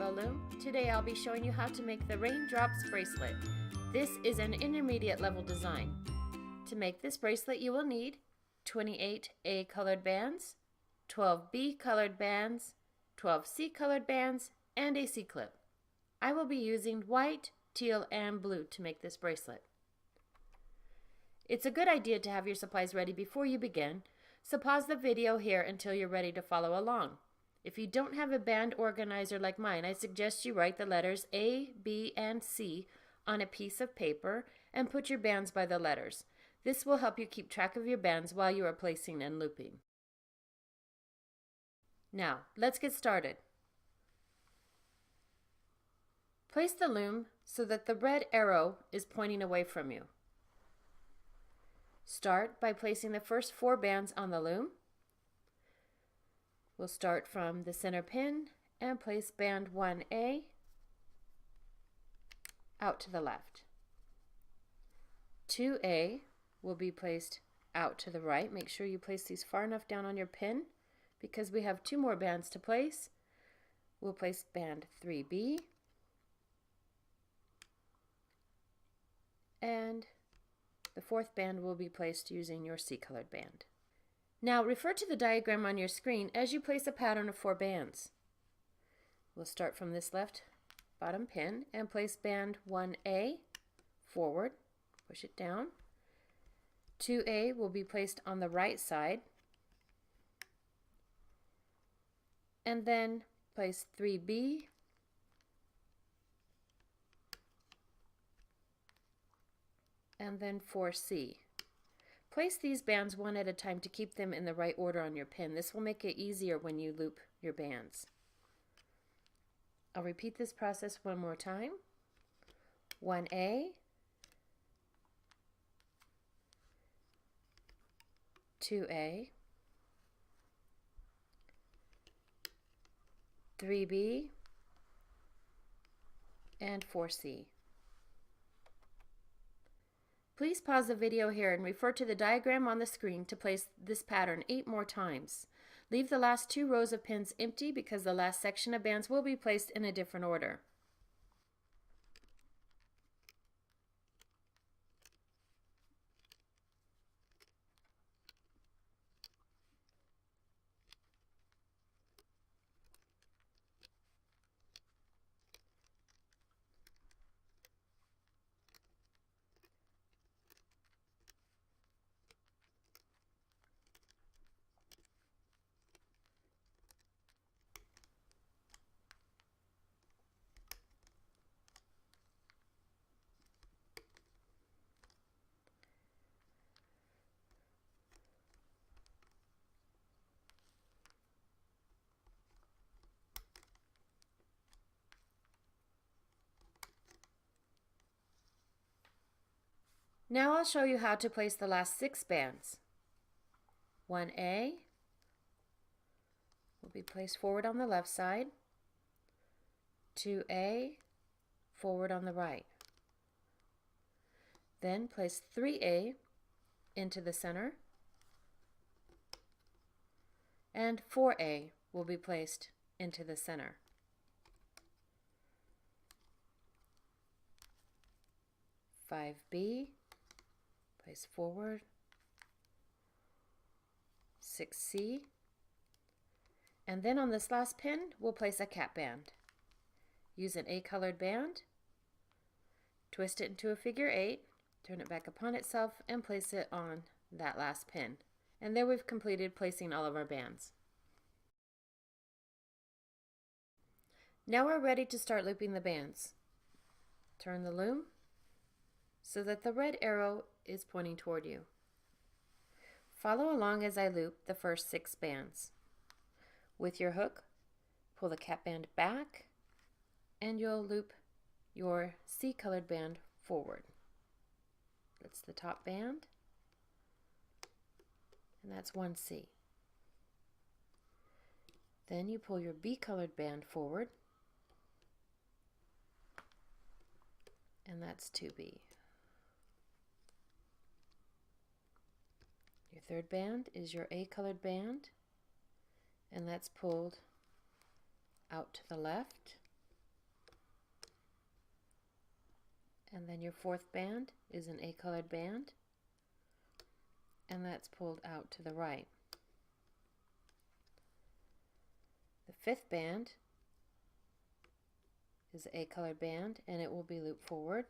rainbow loom. Today I'll be showing you how to make the Raindrops bracelet. This is an intermediate level design. To make this bracelet you will need 28 A colored bands, 12 B colored bands, 12 C colored bands, and a C-clip. I will be using white, teal, and blue to make this bracelet. It's a good idea to have your supplies ready before you begin, so pause the video here until you're ready to follow along. If you don't have a band organizer like mine, I suggest you write the letters A, B, and C on a piece of paper and put your bands by the letters. This will help you keep track of your bands while you are placing and looping. Now, let's get started. Place the loom so that the red arrow is pointing away from you. Start by placing the first 4 bands on the loom. We'll start from the center pin and place band 1A out to the left. 2A will be placed out to the right. Make sure you place these far enough down on your pin because we have 2 more bands to place. We'll place band 3B and the 4th band will be placed using your C-colored band. Now refer to the diagram on your screen as you place a pattern of 4 bands. We'll start from this left bottom pin and place band 1A forward, push it down. 2A will be placed on the right side, and then place 3B and then 4C. Place these bands one at a time to keep them in the right order on your pin. This will make it easier when you loop your bands. I'll repeat this process one more time. 1A, 2A, 3B, and 4C. Please pause the video here and refer to the diagram on the screen to place this pattern 8 more times. Leave the last 2 rows of pins empty because the last section of bands will be placed in a different order. Now I'll show you how to place the last 6 bands. 1A will be placed forward on the left side. 2A forward on the right. Then place 3A into the center, and 4A will be placed into the center. 5B, place forward. 6C, and then on this last pin we'll place a cap band. Use an A colored band, twist it into a figure 8, turn it back upon itself, and place it on that last pin. And there we've completed placing all of our bands. Now we're ready to start looping the bands. Turn the loom so that the red arrow is pointing toward you. Follow along as I loop the first 6 bands. With your hook, pull the cap band back and you'll loop your C-colored band forward. That's the top band, and that's 1C. Then you pull your B-colored band forward, and that's 2B. Your third band is your A-colored band, and that's pulled out to the left. And then your fourth band is an A-colored band, and that's pulled out to the right. The fifth band is an A-colored band, and it will be looped forward.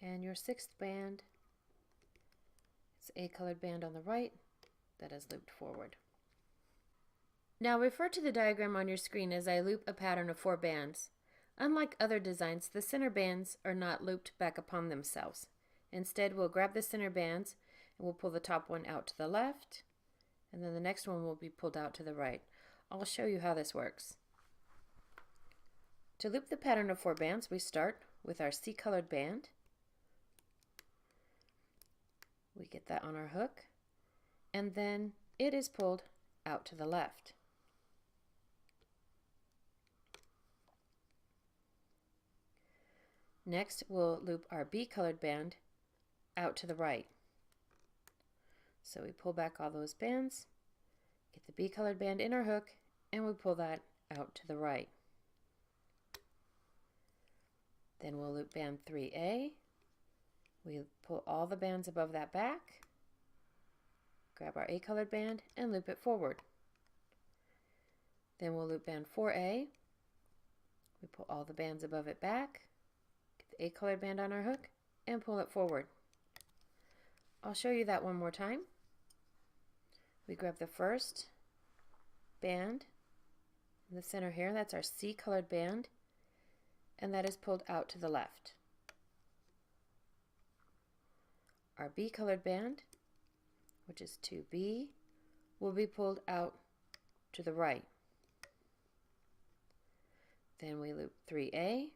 And your sixth band is an A-colored band on the right that is looped forward. Now refer to the diagram on your screen as I loop a pattern of 4 bands. Unlike other designs, the center bands are not looped back upon themselves. Instead, we'll grab the center bands and we'll pull the top one out to the left, and then the next one will be pulled out to the right. I'll show you how this works. To loop the pattern of 4 bands, we start with our C-colored band. We get that on our hook, and then it is pulled out to the left. Next, we'll loop our B-colored band out to the right. So we pull back all those bands, get the B-colored band in our hook, and we pull that out to the right. Then we'll loop band 3A. We pull all the bands above that back, grab our A-colored band, and loop it forward. Then we'll loop band 4A. We pull all the bands above it back, A-colored band on our hook, and pull it forward. I'll show you that one more time. We grab the first band in the center here, that's our C-colored band, and that is pulled out to the left. Our B-colored band, which is 2B, will be pulled out to the right. Then we loop 3A,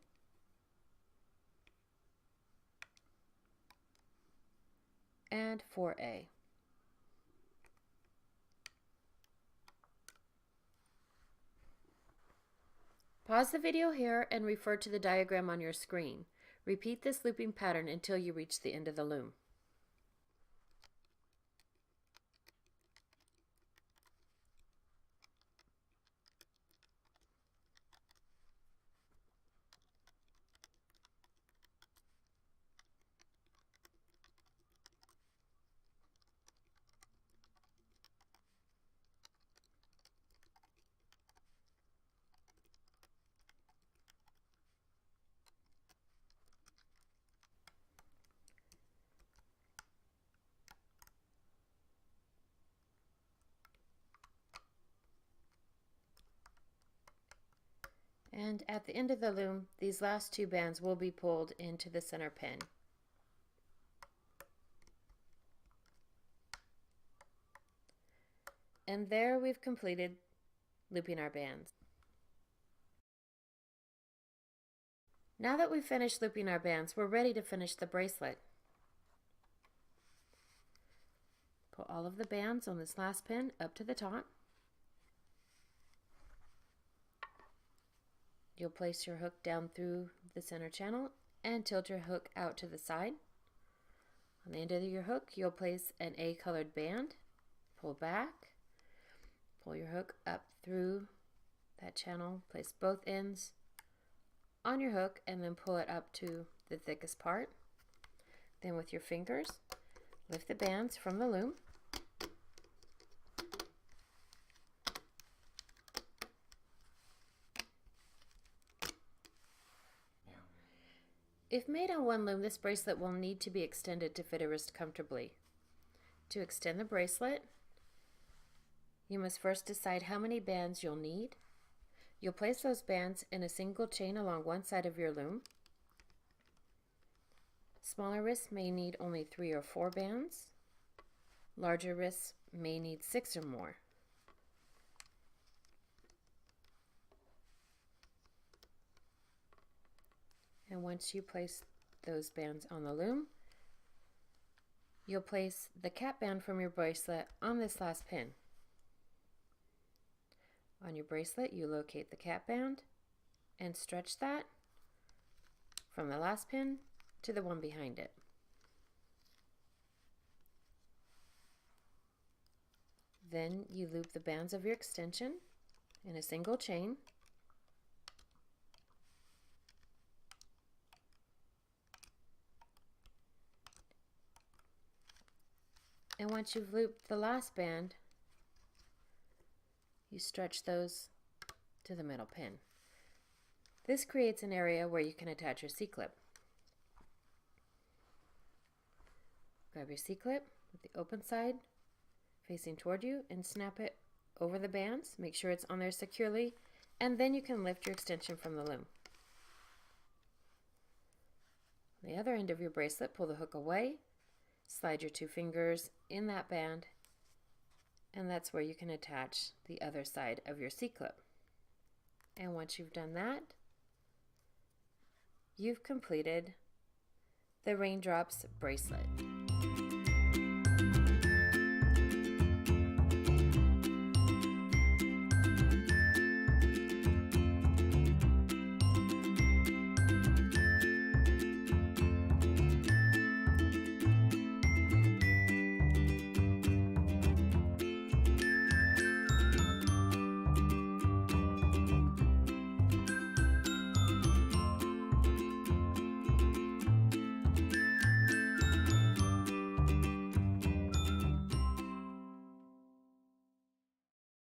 and 4A. Pause the video here and refer to the diagram on your screen. Repeat this looping pattern until you reach the end of the loom. And at the end of the loom, these last 2 bands will be pulled into the center pin. And there we've completed looping our bands. Now that we've finished looping our bands, we're ready to finish the bracelet. Pull all of the bands on this last pin up to the top. You'll place your hook down through the center channel and tilt your hook out to the side. On the end of your hook, you'll place an A-colored band, pull back, pull your hook up through that channel, place both ends on your hook, and then pull it up to the thickest part. Then with your fingers, lift the bands from the loom. If made on one loom, this bracelet will need to be extended to fit a wrist comfortably. To extend the bracelet, you must first decide how many bands you'll need. You'll place those bands in a single chain along one side of your loom. Smaller wrists may need only 3 or 4 bands. Larger wrists may need 6 or more. And once you place those bands on the loom, you'll place the cap band from your bracelet on this last pin. On your bracelet, you locate the cap band and stretch that from the last pin to the one behind it. Then you loop the bands of your extension in a single chain. And once you've looped the last band, you stretch those to the middle pin. This creates an area where you can attach your C-clip. Grab your C-clip with the open side facing toward you and snap it over the bands. Make sure it's on there securely, and then you can lift your extension from the loom. On the other end of your bracelet, pull the hook away, slide your 2 fingers in that band, and that's where you can attach the other side of your C-clip. And once you've done that, you've completed the Raindrops bracelet.